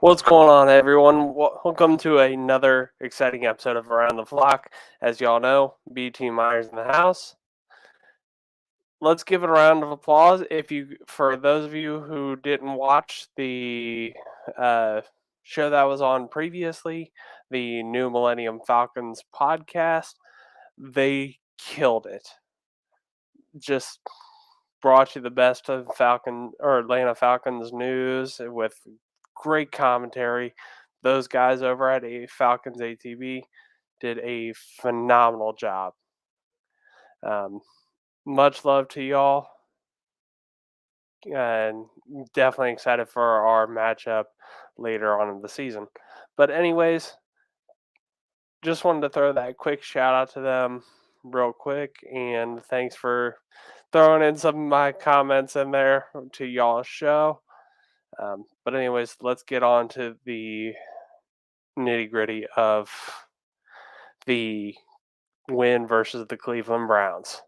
What's going on, everyone? Welcome to another exciting episode of Around the Flock. As y'all know, BT Myers in the house. Let's give it a round of applause for those of you who didn't watch the uh, show that was on previously, the New Millennium Falcons podcast. They killed it. Just brought you the best of Atlanta Falcons news with great commentary. Those guys over at Falcons ATB did a phenomenal job. Um, much love to y'all, and definitely excited for our matchup later on in the season. But anyways, just wanted to throw that quick shout out to them real quick, and thanks for throwing in some of my comments in there to y'all's show. But anyways, let's get on to the nitty gritty of the win versus the Cleveland Browns.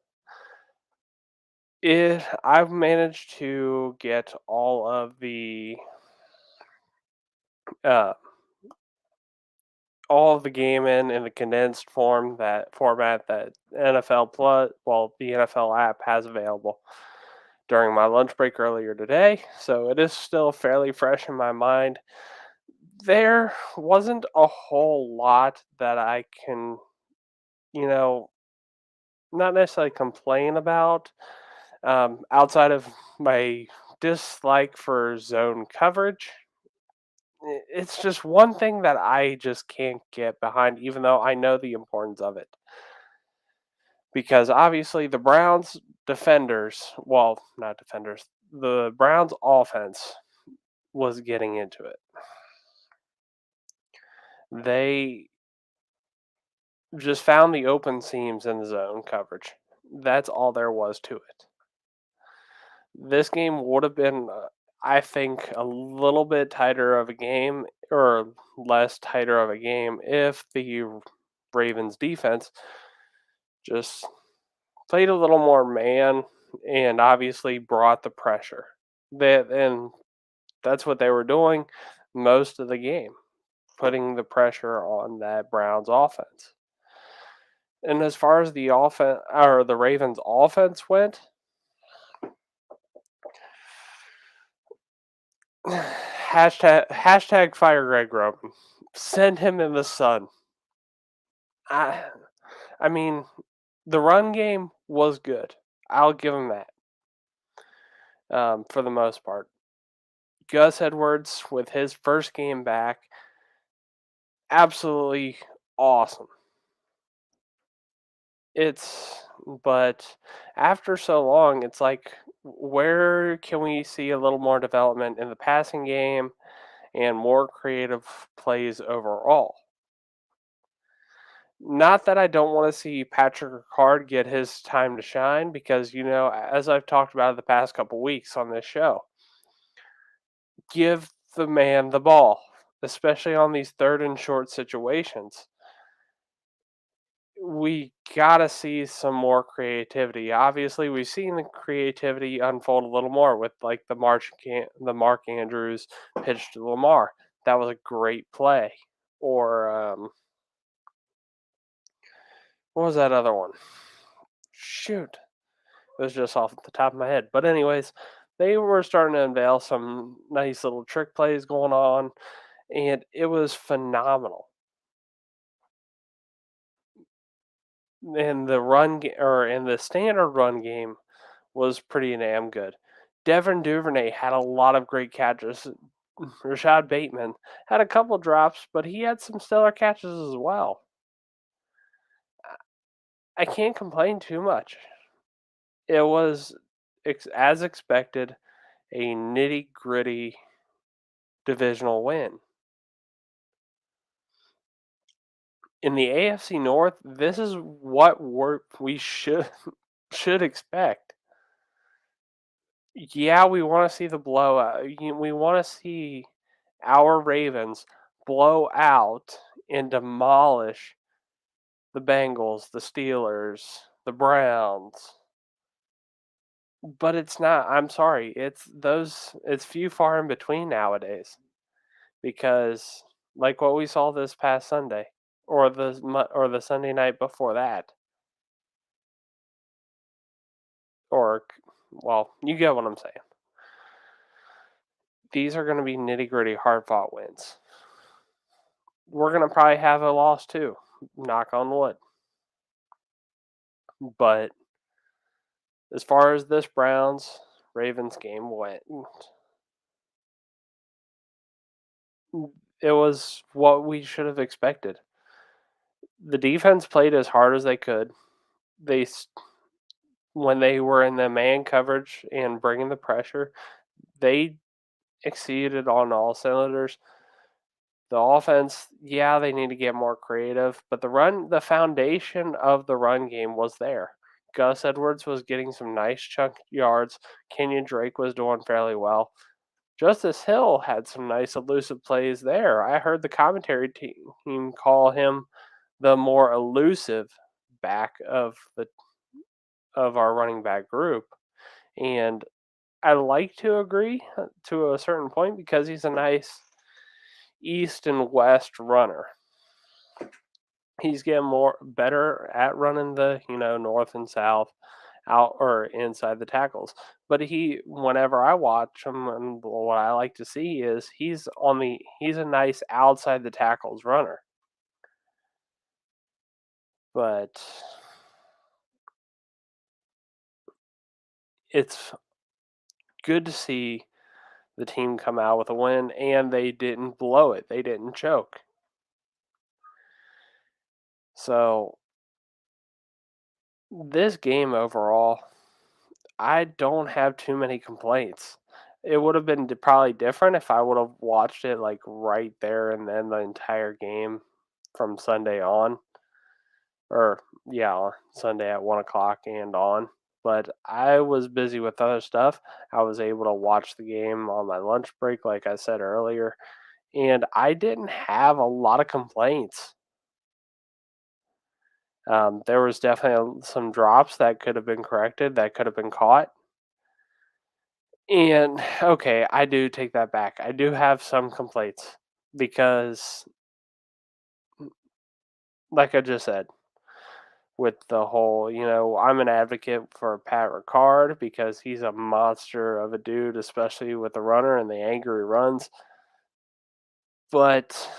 I've managed to get all of the uh, game in the condensed format that the NFL app has available during my lunch break earlier today. So it is still fairly fresh in my mind. There wasn't a whole lot that I can, not necessarily complain about, outside of my dislike for zone coverage. It's just one thing that I just can't get behind, even though I know the importance of it. Because obviously the Browns the Browns offense was getting into it. They just found the open seams in the zone coverage. That's all there was to it. This game would have been, I think, a little bit tighter of a game, or less tighter of a game, if the Ravens defense just played a little more man and obviously brought the pressure. And that's what they were doing most of the game, putting the pressure on that Browns offense. And as far as the Ravens offense went, hashtag fire Greg Roman. Send him in the sun. I mean, the run game was good. I'll give him that. For the most part, Gus Edwards with his first game back, absolutely awesome. But after so long, it's like, where can we see a little more development in the passing game and more creative plays overall? Not that I don't want to see Patrick Ricard get his time to shine, because, as I've talked about the past couple weeks on this show, give the man the ball, especially on these third and short situations. We gotta see some more creativity. Obviously, we've seen the creativity unfold a little more with like the Mark Andrews pitch to Lamar. That was a great play. Or what was that other one? Shoot, it was just off the top of my head. But anyways, they were starting to unveil some nice little trick plays going on, and it was phenomenal. And the standard run game was pretty damn good. Devin Duvernay had a lot of great catches. Rashad Bateman had a couple drops, but he had some stellar catches as well. I can't complain too much. It was, as expected, a nitty-gritty divisional win. In the AFC North, this is what we should expect. Yeah, we want to see the blowout. We want to see our Ravens blow out and demolish the Bengals, the Steelers, the Browns. But it's not. I'm sorry. It's few far in between nowadays. because like what we saw this past Sunday or the Sunday night before that, or well, you get what I'm saying. These are going to be nitty gritty, hard fought wins. We're going to probably have a loss too, knock on wood. But as far as this Browns Ravens game went, it was what we should have expected. The defense played as hard as they could. They when they were in the man coverage and bringing the pressure, they exceeded on all cylinders. The offense, yeah, they need to get more creative, but the foundation of the run game was there. Gus Edwards was getting some nice chunk yards. Kenyon Drake was doing fairly well. Justice Hill had some nice elusive plays there. I heard the commentary team call him the more elusive back of our running back group. And I like to agree to a certain point because he's a nice east and west runner. He's getting more better at running the, north and south out or inside the tackles. But whenever I watch him, and what I like to see is he's a nice outside the tackles runner. But it's good to see the team come out with a win, and they didn't blow it. They didn't choke. So this game overall, I don't have too many complaints. It would have been probably different if I would have watched it like right there and then the entire game from Sunday on, or yeah, Sunday at 1 o'clock and on. But I was busy with other stuff. I was able to watch the game on my lunch break, like I said earlier, and I didn't have a lot of complaints. There was definitely some drops that could have been corrected, that could have been caught. And okay, I do take that back. I do have some complaints because, like I just said, with the whole, I'm an advocate for Pat Ricard because he's a monster of a dude, especially with the runner and the angry runs. But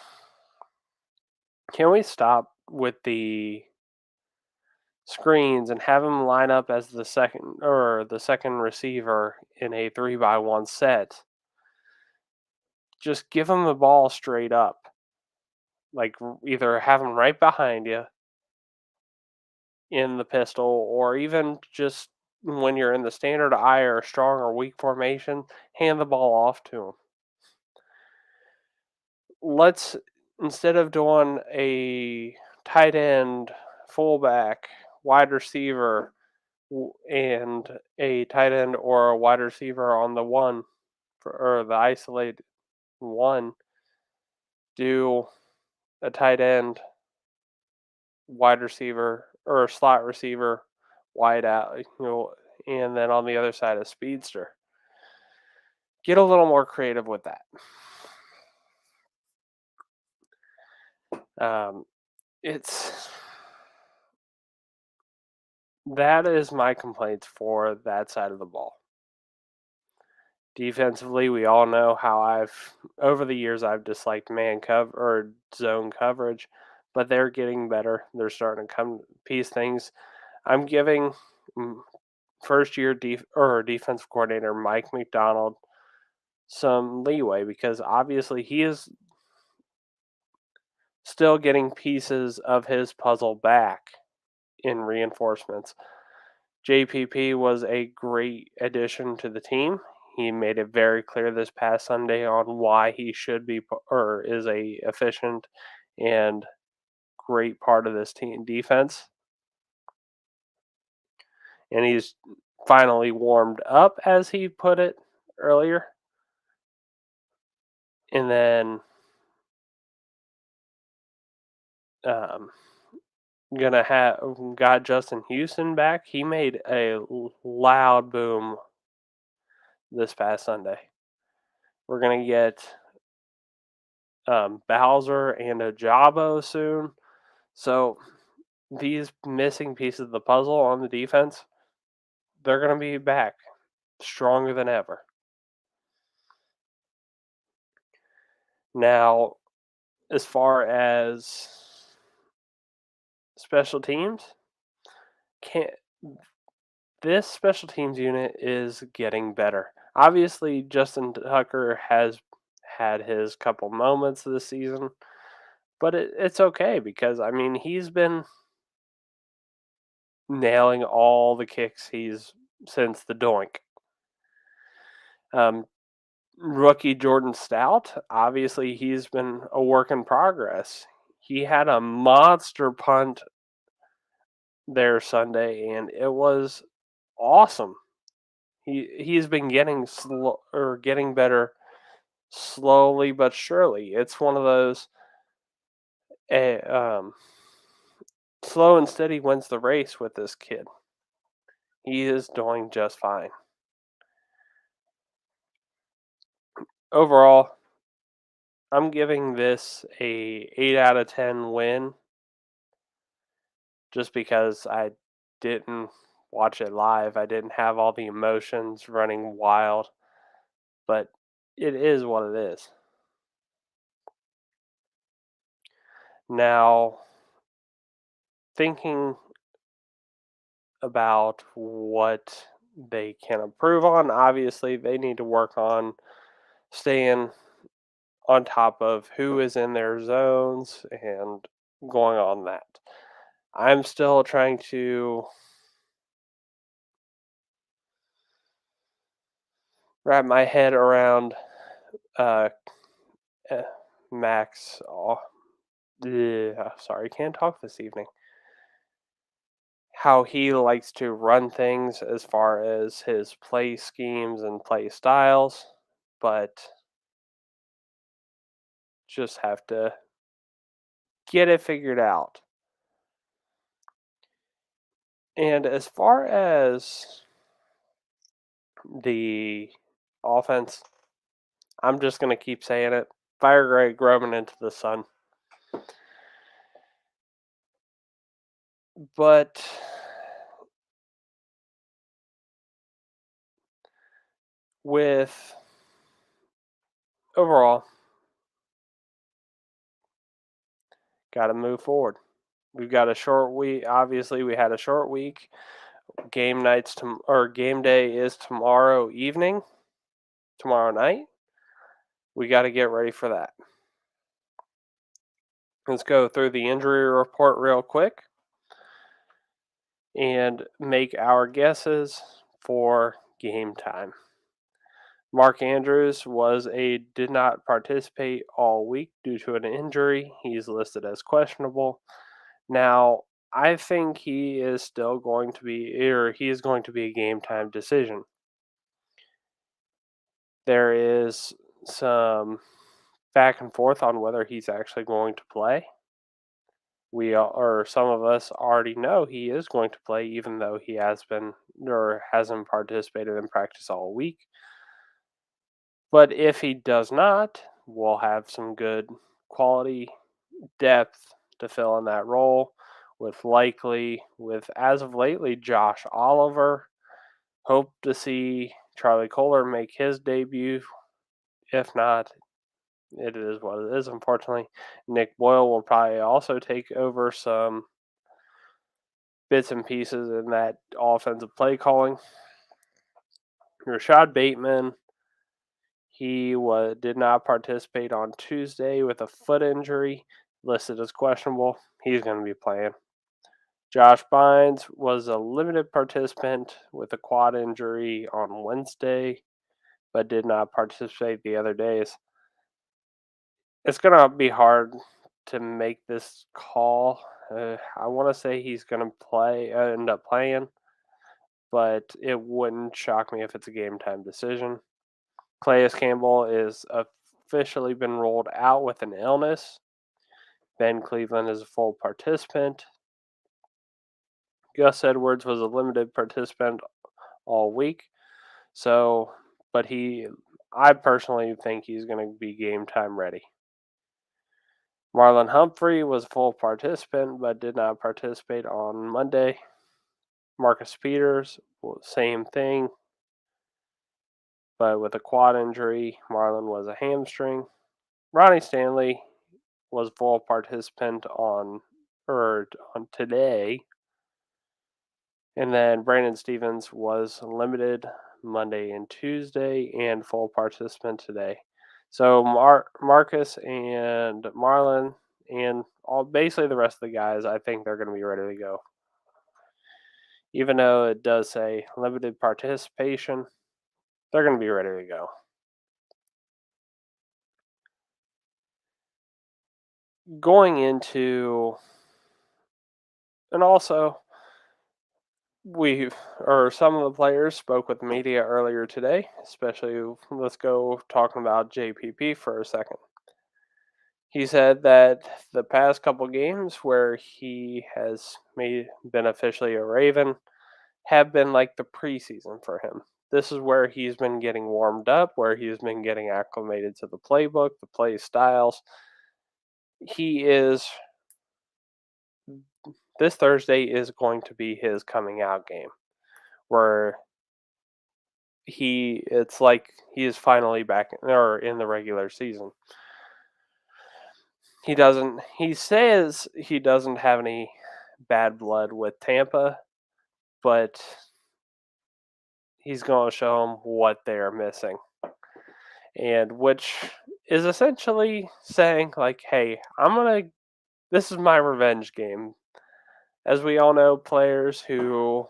can we stop with the screens and have him line up as the second receiver in a 3-by-1 set? Just give him the ball straight up. Like either have him right behind you in the pistol, or even just when you're in the standard I or strong or weak formation, hand the ball off to him. Let's instead of doing a tight end, fullback, wide receiver, and a tight end or a wide receiver on the one or the isolated one, do a tight end, wide receiver or slot receiver, wide out, and then on the other side a speedster. Get a little more creative with that. Um, it's that is my complaints for that side of the ball. Defensively, we all know how over the years I've disliked man cover or zone coverage, but they're getting better. They're starting to piece things. I'm giving first year defensive coordinator Mike McDonald some leeway because obviously he is still getting pieces of his puzzle back in reinforcements. JPP was a great addition to the team. He made it very clear this past Sunday on why he should be or is a efficient and great part of this team defense. And he's finally warmed up, as he put it earlier. And then got Justin Houston back. He made a loud boom this past Sunday. We're gonna get Bowser and Ajabo soon. So these missing pieces of the puzzle on the defense, they're going to be back stronger than ever. Now, as far as special teams, can't this special teams unit is getting better. Obviously, Justin Tucker has had his couple moments this season, but it's okay because I mean he's been nailing all the kicks he's since the doink. Um, Rookie Jordan Stout, obviously he's been a work in progress. He had a monster punt there Sunday, and it was awesome. He's been getting better slowly but surely. It's one of those uh, um, slow and steady wins the race with this kid. He is doing just fine. Overall, I'm giving this a 8 out of 10 win just because I didn't watch it live. I didn't have all the emotions running wild, but it is what it is. Now, thinking about what they can improve on, obviously, they need to work on staying on top of who is in their zones and going on that. I'm still trying to wrap my head around uh, eh, Max. Oh, sorry, can't talk this evening. How he likes to run things as far as his play schemes and play styles, but just have to get it figured out. And as far as the offense, I'm just going to keep saying it. Fire Greg Roman into the sun. But with overall, got to move forward. We've got a short week. Obviously, we had a short week. Game day is tomorrow evening, tomorrow night. We got to get ready for that. Let's go through the injury report real quick and make our guesses for game time. Mark Andrews did not participate all week due to an injury. He's listed as questionable. Now, I think he is going to be a game time decision. There is some back and forth on whether he's actually going to play. Some of us already know he is going to play, even though he hasn't participated in practice all week. But if he does not, we'll have some good quality depth to fill in that role with as of lately Josh Oliver. Hope to see Charlie Kohler make his debut. If not, it is what it is, unfortunately. Nick Boyle will probably also take over some bits and pieces in that offensive play calling. Rashad Bateman, did not participate on Tuesday with a foot injury, listed as questionable. He's going to be playing. Josh Bynes was a limited participant with a quad injury on Wednesday, but did not participate the other days. It's going to be hard to make this call. I want to say he's going to end up playing, but it wouldn't shock me if it's a game time decision. Calais Campbell is officially been ruled out with an illness. Ben Cleveland is a full participant. Gus Edwards was a limited participant all week. So, but I personally think he's going to be game time ready. Marlon Humphrey was a full participant but did not participate on Monday. Marcus Peters, same thing, but with a quad injury. Marlon was a hamstring. Ronnie Stanley was a full participant on today. And then Brandon Stevens was limited Monday and Tuesday and full participant today. So Marcus and Marlon and basically the rest of the guys, I think they're going to be ready to go. Even though it does say limited participation, they're going to be ready to go. Going into, and also, some of the players spoke with the media earlier today, especially let's go talking about JPP for a second. He said that the past couple games where he has been officially a Raven have been like the preseason for him. This is where he's been getting warmed up, where he's been getting acclimated to the playbook, the play styles. This Thursday is going to be his coming out game, where it's like he is finally back or in the regular season. He says he doesn't have any bad blood with Tampa, but he's going to show them what they're missing. And which is essentially saying like, hey, this is my revenge game. As we all know, players who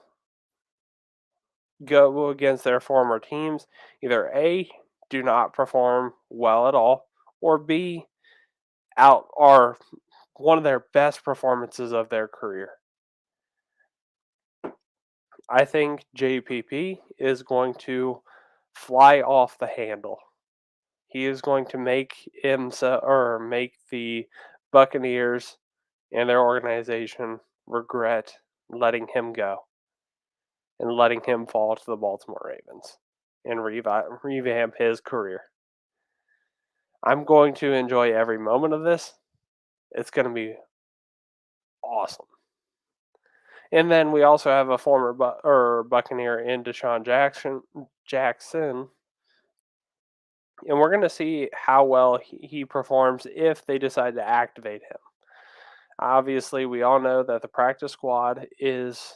go against their former teams either A, do not perform well at all, or B, are one of their best performances of their career. I think JPP is going to fly off the handle. He is going to make the Buccaneers and their organization regret letting him go and letting him fall to the Baltimore Ravens and revamp his career. I'm going to enjoy every moment of this. It's going to be awesome. And then we also have a former Buccaneer in Deshaun Jackson. And we're going to see how well he performs if they decide to activate him. Obviously, we all know that the practice squad is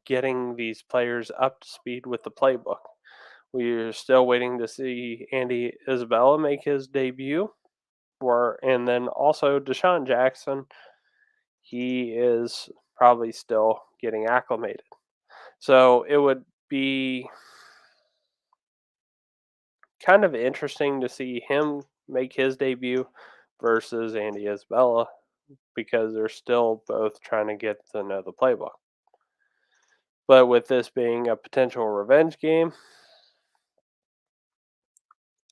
getting these players up to speed with the playbook. We're still waiting to see Andy Isabella make his debut. And then also Deshaun Jackson, he is probably still getting acclimated. So it would be kind of interesting to see him make his debut versus Andy Isabella because they're still both trying to get to know the playbook. But with this being a potential revenge game,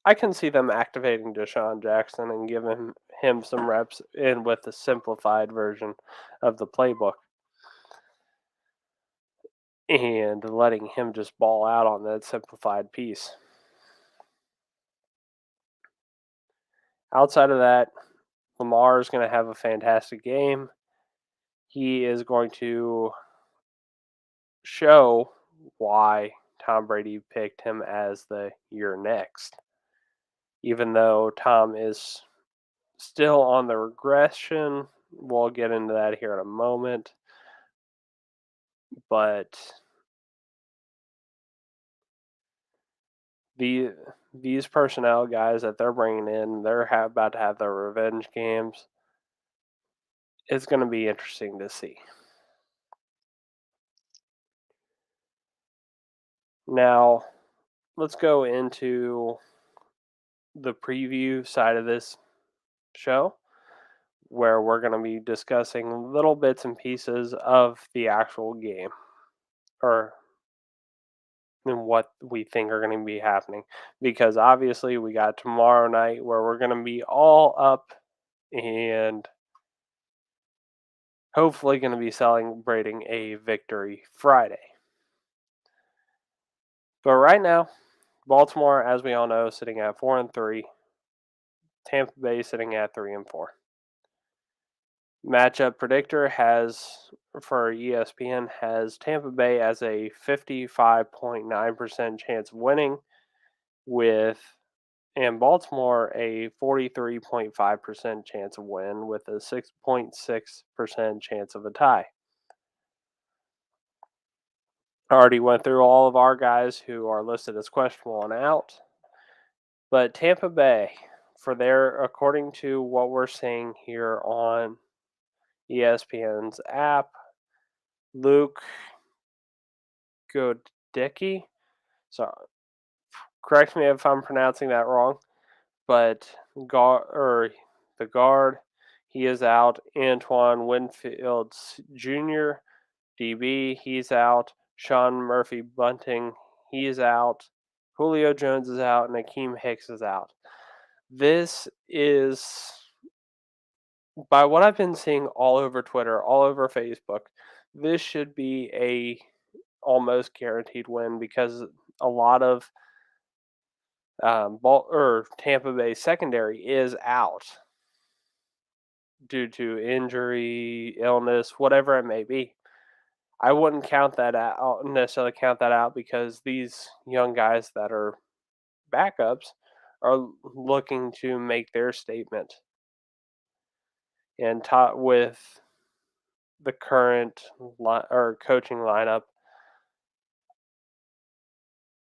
I can see them activating Deshaun Jackson and giving him some reps in with the simplified version of the playbook and letting him just ball out on that simplified piece. Outside of that, Lamar is going to have a fantastic game. He is going to show why Tom Brady picked him as the year next. Even though Tom is still on the regression, we'll get into that here in a moment. But these personnel guys that they're bringing in, they're about to have their revenge games. It's going to be interesting to see. Now, let's go into the preview side of this show, where we're going to be discussing little bits and pieces of the actual game and what we think are going to be happening. Because obviously, we got tomorrow night where we're going to be all up and hopefully going to be celebrating a victory Friday. But right now, Baltimore, as we all know, sitting at 4-3. Tampa Bay sitting at 3-4. Matchup predictor has for ESPN has Tampa Bay as a 55.9% chance of winning with and Baltimore a 43.5% chance of win with a 6.6% chance of a tie. I already went through all of our guys who are listed as questionable and out. But Tampa Bay, according to what we're seeing here on ESPN's app, Luke Godecki. So correct me if I'm pronouncing that wrong, but the guard, he is out. Antoine Winfield Jr., DB, he's out. Sean Murphy Bunting, he is out. Julio Jones is out, and Akeem Hicks is out. This is, by what I've been seeing all over Twitter, all over Facebook, this should be a almost guaranteed win because a lot of Tampa Bay secondary is out due to injury, illness, whatever it may be. I wouldn't necessarily count that out because these young guys that are backups are looking to make their statement. And with the current coaching lineup,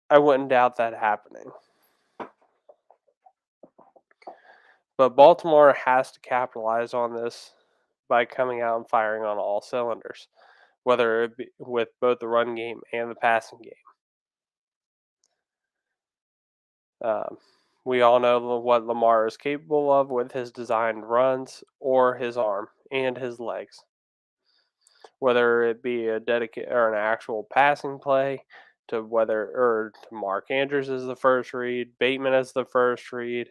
I wouldn't doubt that happening. But Baltimore has to capitalize on this by coming out and firing on all cylinders, whether it be with both the run game and the passing game. We all know what Lamar is capable of with his designed runs or his arm and his legs. Whether it be a dedicated or an actual passing play to Mark Andrews as the first read, Bateman as the first read,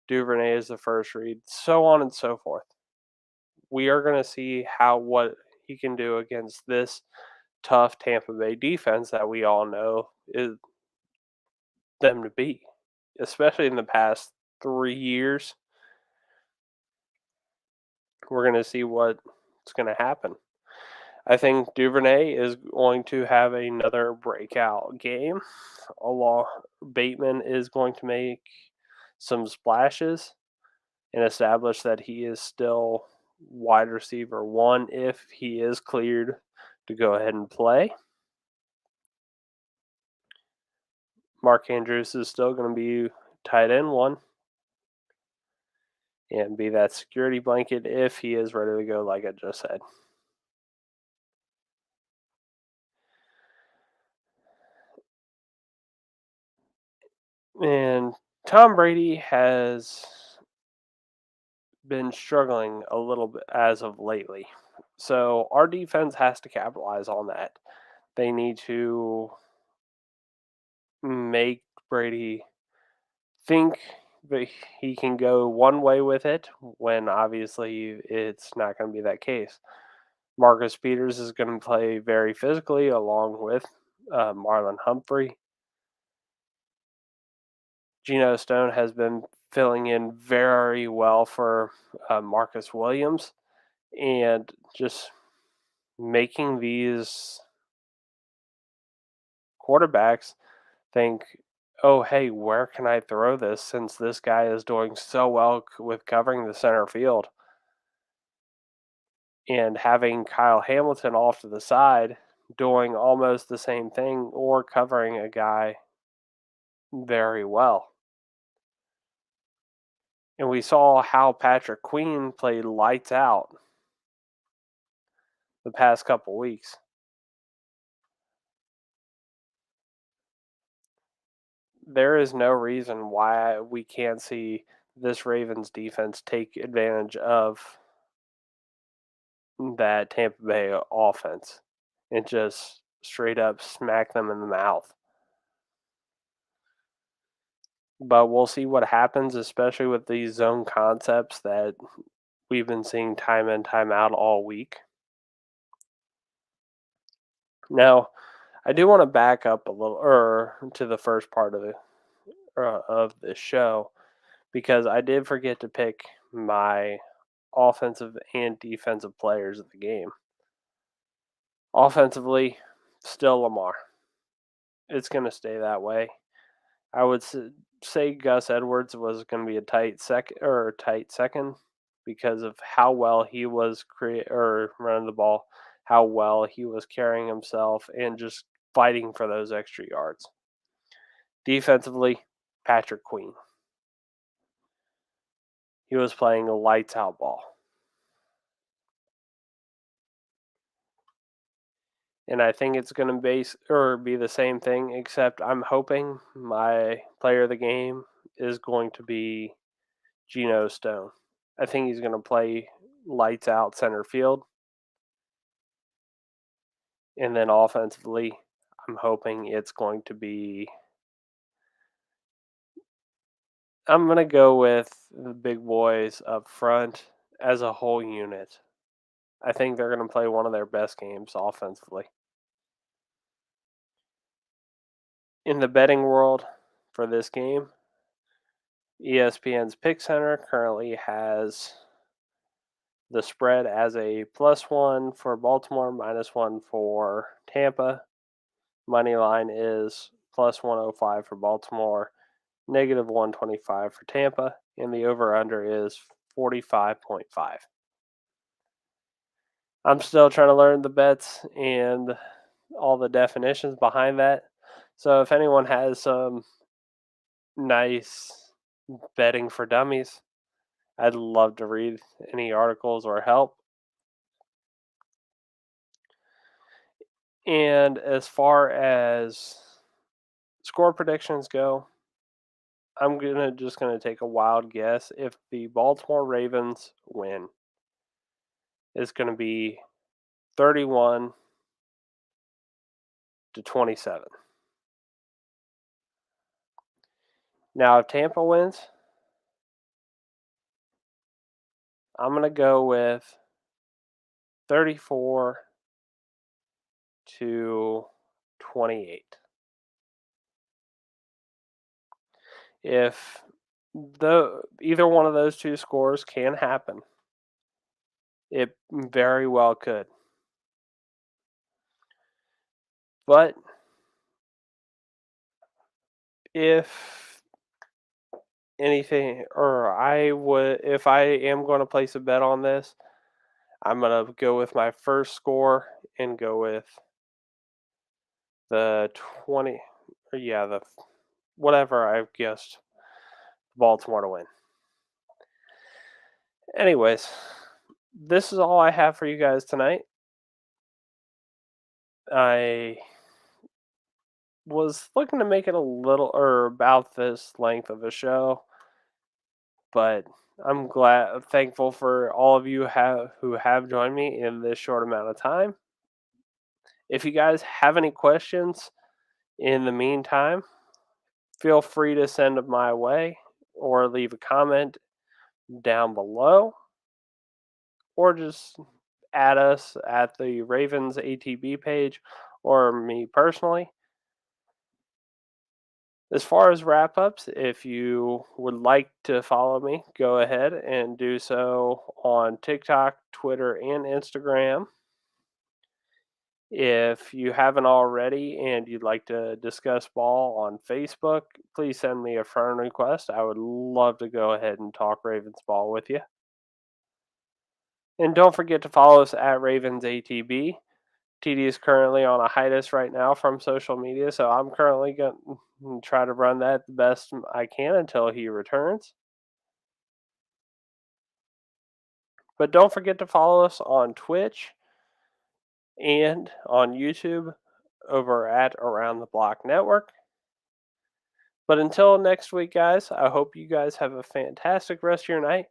Duvernay as the first read, so on and so forth. We are going to see what he can do against this tough Tampa Bay defense that we all know is them to be, especially in the past 3 years. We're going to see what's going to happen. I think Duvernay is going to have another breakout game. Bateman is going to make some splashes and establish that he is still wide receiver 1 if he is cleared to go ahead and play. Mark Andrews is still going to be tight end 1 and be that security blanket if he is ready to go, like I just said. And Tom Brady has been struggling a little bit as of lately. So our defense has to capitalize on that. They need to make Brady think that he can go one way with it when obviously it's not going to be that case. Marcus Peters is going to play very physically along with Marlon Humphrey. Geno Stone has been filling in very well for Marcus Williams and just making these quarterbacks think, oh, hey, where can I throw this since this guy is doing so well with covering the center field? And having Kyle Hamilton off to the side doing almost the same thing or covering a guy very well. And we saw how Patrick Queen played lights out the past couple weeks. There is no reason why we can't see this Ravens defense take advantage of that Tampa Bay offense and just straight up smack them in the mouth. But we'll see what happens, especially with these zone concepts that we've been seeing time in, time out all week. Now, I do want to back up a little, to the first part of this show, because I did forget to pick my offensive and defensive players of the game. Offensively, still Lamar. It's going to stay that way. I would say Gus Edwards was going to be a tight second because of how well he was running the ball, how well he was carrying himself, and just fighting for those extra yards. Defensively, Patrick Queen. He was playing a lights out ball. And I think it's going to be the same thing, except I'm hoping my player of the game is going to be Geno Stone. I think he's going to play lights out center field. And then offensively, I'm hoping it's going to be. I'm going to go with the big boys up front as a whole unit. I think they're going to play one of their best games offensively. In the betting world for this game, ESPN's Pick Center currently has the spread as a +1 for Baltimore, -1 for Tampa. Money line is +105 for Baltimore, -125 for Tampa, and the over/under is 45.5. I'm still trying to learn the bets and all the definitions behind that. So if anyone has some nice betting for dummies, I'd love to read any articles or help. And as far as score predictions go, I'm just gonna take a wild guess. If the Baltimore Ravens win, it's gonna be 31-27. Now, if Tampa wins, I'm gonna go with 34-28. If either one of those two scores can happen, it very well could. But if anything, if I am going to place a bet on this, I'm going to go with my first score and go with the 20, the whatever I've guessed Baltimore to win. Anyways, this is all I have for you guys tonight. I was looking to make it a little or about this length of a show, but I'm thankful for all of you who have joined me in this short amount of time. If you guys have any questions in the meantime, feel free to send them my way or leave a comment down below, or just add us at the Ravens ATB page or me personally. As far as wrap ups, if you would like to follow me, go ahead and do so on TikTok, Twitter, and Instagram. If you haven't already and you'd like to discuss ball on Facebook, please send me a friend request. I would love to go ahead and talk Ravens ball with you. And don't forget to follow us at Ravens ATB. TD is currently on a hiatus right now from social media, so I'm currently going to try to run that the best I can until he returns. But don't forget to follow us on Twitch and on YouTube over at Around the Block Network. But until next week, guys, I hope you guys have a fantastic rest of your night.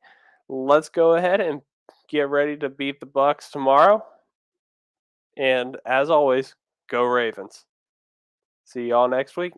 Let's go ahead and get ready to beat the Bucs tomorrow. And as always, go Ravens. See y'all next week.